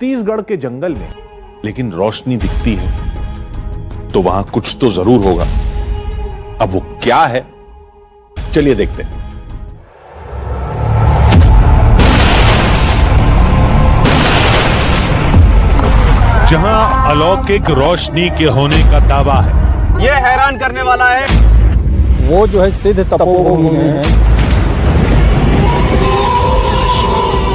छत्तीसगढ़ के जंगल में लेकिन रोशनी दिखती है तो वहां कुछ तो जरूर होगा। अब वो क्या है, चलिए देखते हैं। जहां अलौकिक रोशनी के होने का दावा है, यह हैरान करने वाला है। वो जो है सिद्ध तपोभूमि में है।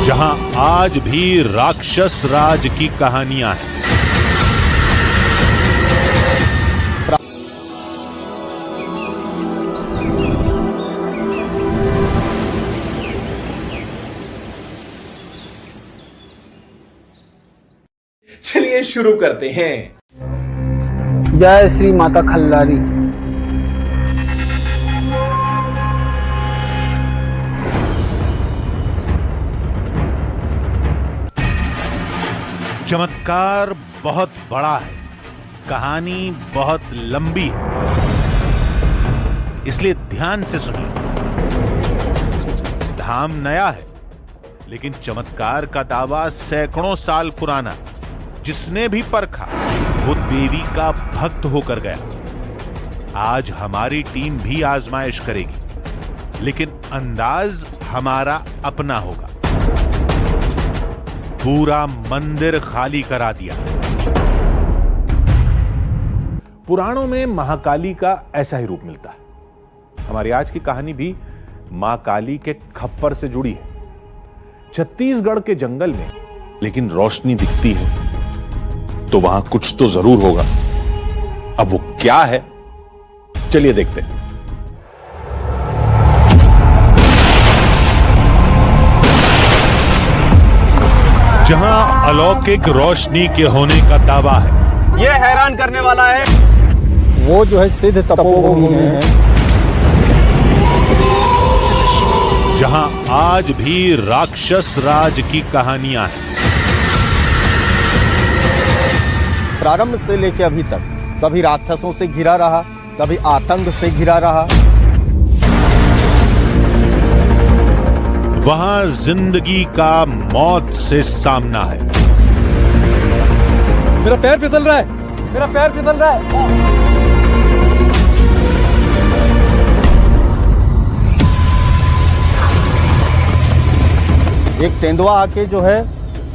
जहां आज भी राक्षस राज की कहानियां हैं। चलिए शुरू करते हैं। जय श्री माता खल्लारी। चमत्कार बहुत बड़ा है, कहानी बहुत लंबी है, इसलिए ध्यान से सुनिए। धाम नया है, लेकिन चमत्कार का दावा सैकड़ों साल पुराना है। जिसने भी परखा वो देवी का भक्त होकर गया। आज हमारी टीम भी आजमाइश करेगी, लेकिन अंदाज हमारा अपना होगा। पूरा मंदिर खाली करा दिया। पुराणों में महाकाली का ऐसा ही रूप मिलता है। हमारी आज की कहानी भी मां काली के खप्पर से जुड़ी है। छत्तीसगढ़ के जंगल में लेकिन रोशनी दिखती है तो वहां कुछ तो जरूर होगा। अब वो क्या है, चलिए देखते हैं। जहां अलौकिक रोशनी के होने का दावा है, यह हैरान करने वाला है। वो जो है सिद्ध तपोभूमि में है। जहां आज भी राक्षस राज की कहानियां हैं। प्रारंभ से लेकर अभी तक कभी राक्षसों से घिरा रहा, कभी आतंक से घिरा रहा। वहां जिंदगी का मौत से सामना है। मेरा पैर फिसल रहा है, मेरा पैर फिसल रहा है। एक तेंदुआ आके जो है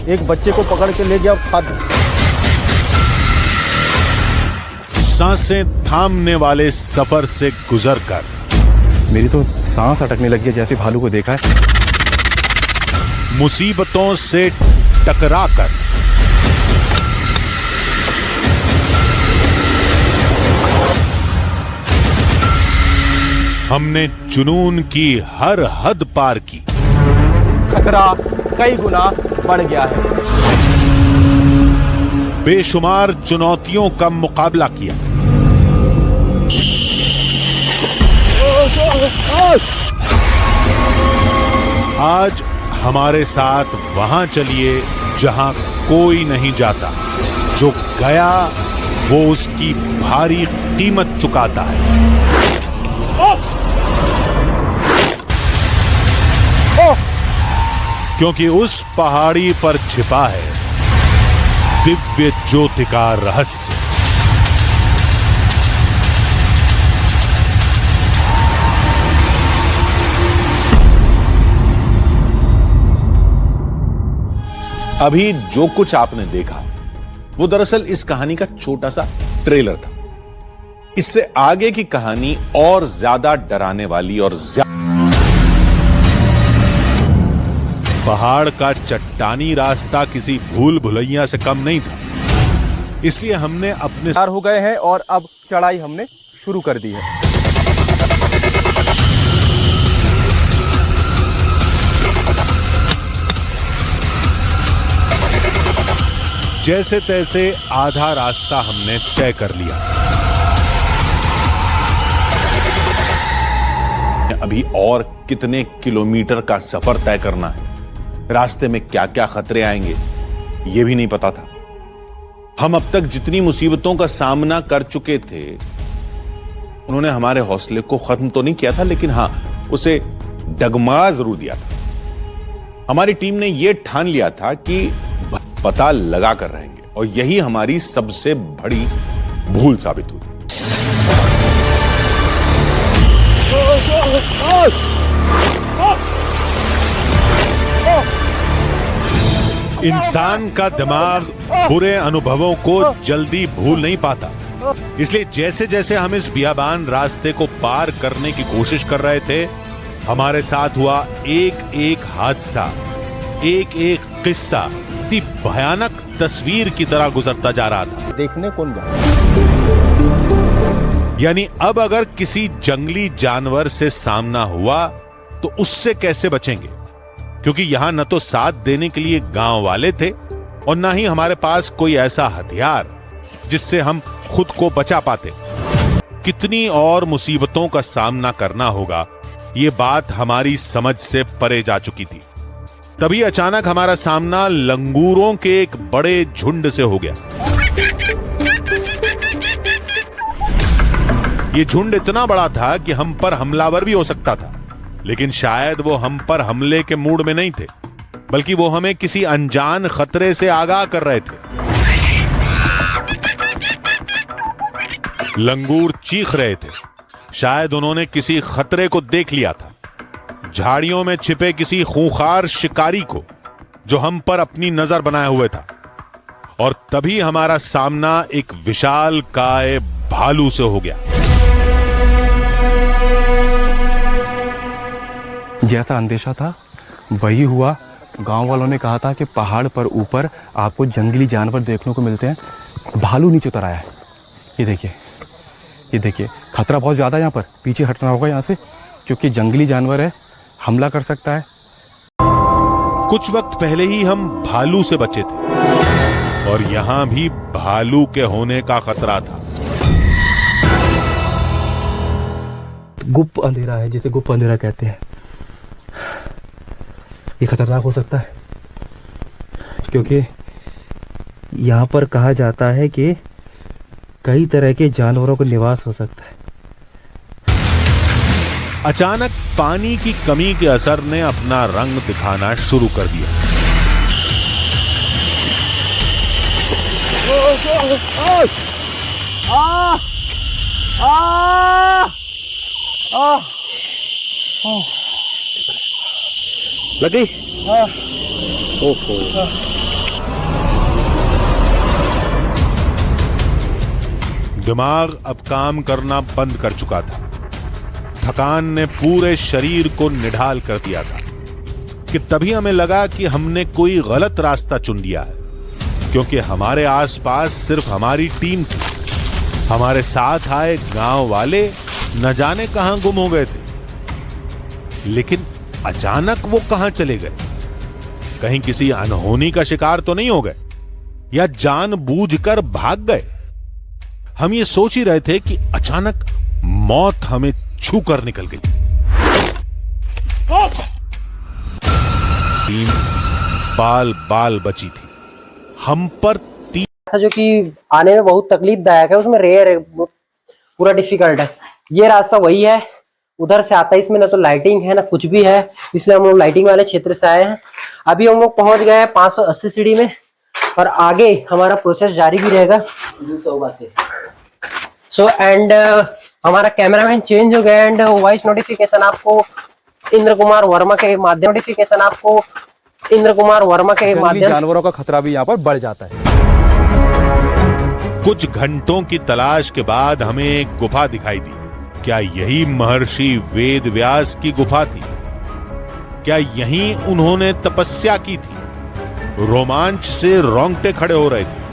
एक बच्चे को पकड़ के ले गया और खा दिया। सांसें थामने वाले सफर से गुजरकर मेरी तो सांस अटकने लगी है, जैसे भालू को देखा है। मुसीबतों से टकराकर हमने जुनून की हर हद पार की। खतरा कई गुना बढ़ गया है। बेशुमार चुनौतियों का मुकाबला किया। आज हमारे साथ वहां चलिए जहां कोई नहीं जाता। जो गया वो उसकी भारी कीमत चुकाता है। क्योंकि उस पहाड़ी पर छिपा है दिव्य ज्योति का रहस्य। अभी जो कुछ आपने देखा वो दरअसल इस कहानी का छोटा सा ट्रेलर था। इससे आगे की कहानी और ज्यादा डराने वाली और पहाड़ का चट्टानी रास्ता किसी भूल भुलैया से कम नहीं था। इसलिए हमने अपने तैयार हो गए हैं और अब चढ़ाई हमने शुरू कर दी है। जैसे तैसे आधा रास्ता हमने तय कर लिया। अभी और कितने किलोमीटर का सफर तय करना है, रास्ते में क्या क्या खतरे आएंगे यह भी नहीं पता था। हम अब तक जितनी मुसीबतों का सामना कर चुके थे उन्होंने हमारे हौसले को खत्म तो नहीं किया था, लेकिन हां उसे डगमगा जरूर दिया था। हमारी टीम ने यह ठान लिया था कि पता लगा कर रहेंगे और यही हमारी सबसे बड़ी भूल साबित हुई। इंसान का दिमाग बुरे अनुभवों को जल्दी भूल नहीं पाता, इसलिए जैसे जैसे हम इस बियाबान रास्ते को पार करने की कोशिश कर रहे थे, हमारे साथ हुआ एक एक हादसा, एक एक किस्सा इतनी भयानक तस्वीर की तरह गुजरता जा रहा था। देखने कौन गया? यानी अब अगर किसी जंगली जानवर से सामना हुआ तो उससे कैसे बचेंगे, क्योंकि यहां न तो साथ देने के लिए गांव वाले थे और न ही हमारे पास कोई ऐसा हथियार जिससे हम खुद को बचा पाते। कितनी और मुसीबतों का सामना करना होगा, ये बात हमारी समझ से परे जा चुकी थी। तभी अचानक हमारा सामना लंगूरों के एक बड़े झुंड से हो गया। ये झुंड इतना बड़ा था कि हम पर हमलावर भी हो सकता था, लेकिन शायद वो हम पर हमले के मूड में नहीं थे, बल्कि वो हमें किसी अनजान खतरे से आगाह कर रहे थे। लंगूर चीख रहे थे, शायद उन्होंने किसी खतरे को देख लिया था, झाड़ियों में छिपे किसी खूंखार शिकारी को जो हम पर अपनी नजर बनाए हुए था। और तभी हमारा सामना एक विशाल काय भालू से हो गया। जैसा अंदेशा था वही हुआ। गांव वालों ने कहा था कि पहाड़ पर ऊपर आपको जंगली जानवर देखने को मिलते हैं। भालू नीचे उतर आया है। ये देखिए खतरा बहुत ज़्यादा है। यहाँ पर पीछे हटना होगा यहाँ से, क्योंकि जंगली जानवर है, हमला कर सकता है। कुछ वक्त पहले ही हम भालू से बचे थे और यहां भी भालू के होने का खतरा था। गुप्त अंधेरा है, जिसे गुप्त अंधेरा कहते हैं। ये खतरनाक हो सकता है, क्योंकि यहाँ पर कहा जाता है कि कई तरह के जानवरों का निवास हो सकता है। अचानक पानी की कमी के असर ने अपना रंग दिखाना शुरू कर दिया। लगी? दिमाग अब काम करना बंद कर चुका था। थकान ने पूरे शरीर को निढाल कर दिया था कि तभी हमें लगा कि हमने कोई गलत रास्ता चुन लिया है, क्योंकि हमारे आसपास सिर्फ हमारी टीम थी। हमारे साथ आए गांव वाले न जाने कहां गुम हो गए थे, लेकिन अचानक वो कहां चले गए? कहीं किसी अनहोनी का शिकार तो नहीं हो गए या जानबूझकर भाग गए? हम ये सोच ही रहे थे कि अचानक मौत हमें छू कर निकल गई। टीम बाल बाल बची थी। हम पर जो कि आने में बहुत तकलीफदायक है, उसमें रेयर है, पूरा डिफिकल्ट है। ये रास्ता वही है, उधर से आता है। इसमें ना तो लाइटिंग है ना कुछ भी है, इसलिए हम लोग लाइटिंग वाले क्षेत्र से आए हैं। अभी हम लोग पहुंच गए हैं 580 सीढ़ी में, और आगे हमारा प्रोसेस जारी भी रहेगा। सो एंड हमारा कैमरामैन चेंज हो गया, एंड वॉइस नोटिफिकेशन आपको इंद्र कुमार वर्मा के माध्यम जानवरों का खतरा भी यहाँ पर बढ़ जाता है। कुछ घंटों की तलाश के बाद हमें एक गुफा दिखाई दी। क्या यही महर्षि वेद व्यास की गुफा थी? क्या यहीं उन्होंने तपस्या की थी? रोमांच से रोंगटे खड़े हो रहे थे।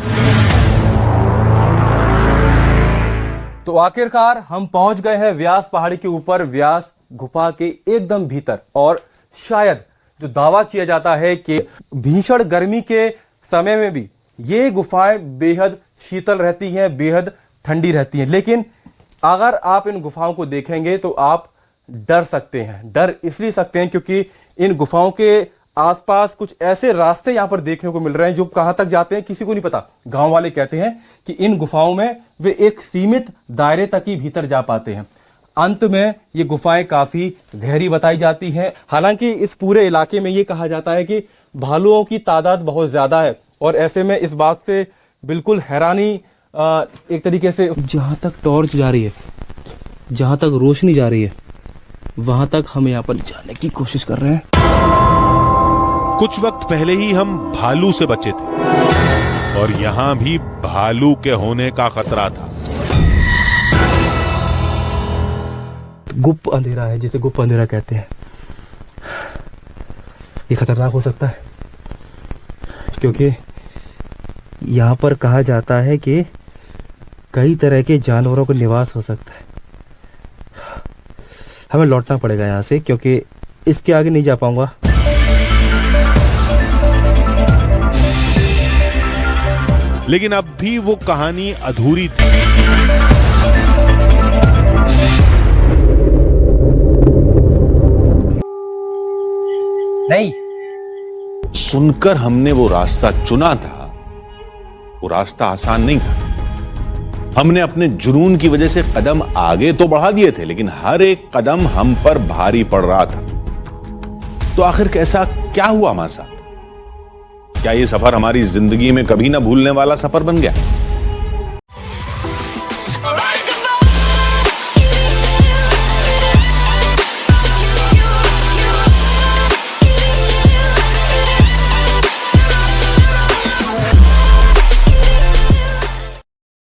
तो आखिरकार हम पहुंच गए हैं व्यास पहाड़ी के ऊपर, व्यास गुफा के एकदम भीतर। और शायद जो दावा किया जाता है कि भीषण गर्मी के समय में भी ये गुफाएं बेहद शीतल रहती हैं, बेहद ठंडी रहती हैं। लेकिन अगर आप इन गुफाओं को देखेंगे तो आप डर सकते हैं। डर इसलिए सकते हैं क्योंकि इन गुफाओं के आसपास कुछ ऐसे रास्ते यहां पर देखने को मिल रहे हैं जो कहां तक जाते हैं किसी को नहीं पता। गांव वाले कहते हैं कि इन गुफाओं में वे एक सीमित दायरे तक ही भीतर जा पाते हैं। अंत में ये गुफाएं काफी गहरी बताई जाती हैं। हालांकि इस पूरे इलाके में ये कहा जाता है कि भालुओं की तादाद बहुत ज्यादा है और ऐसे में इस बात से बिल्कुल हैरानी एक तरीके से, जहां तक टॉर्च जा रही है, जहां तक रोशनी जा रही है, वहां तक हम यहाँ पर जाने की कोशिश कर रहे हैं। कुछ वक्त पहले ही हम भालू से बचे थे और यहां भी भालू के होने का खतरा था। गुप्त अंधेरा है, जिसे गुप्त अंधेरा कहते हैं। ये खतरनाक हो सकता है क्योंकि यहाँ पर कहा जाता है कि कई तरह के जानवरों का निवास हो सकता है। हमें लौटना पड़ेगा यहाँ से क्योंकि इसके आगे नहीं जा पाऊंगा। लेकिन अब भी वो कहानी अधूरी थी। नहीं, सुनकर हमने वो रास्ता चुना था, वो रास्ता आसान नहीं था। हमने अपने जुनून की वजह से कदम आगे तो बढ़ा दिए थे, लेकिन हर एक कदम हम पर भारी पड़ रहा था। तो आखिर कैसा क्या हुआ हमारे साथ? क्या ये सफर हमारी जिंदगी में कभी ना भूलने वाला सफर बन गया?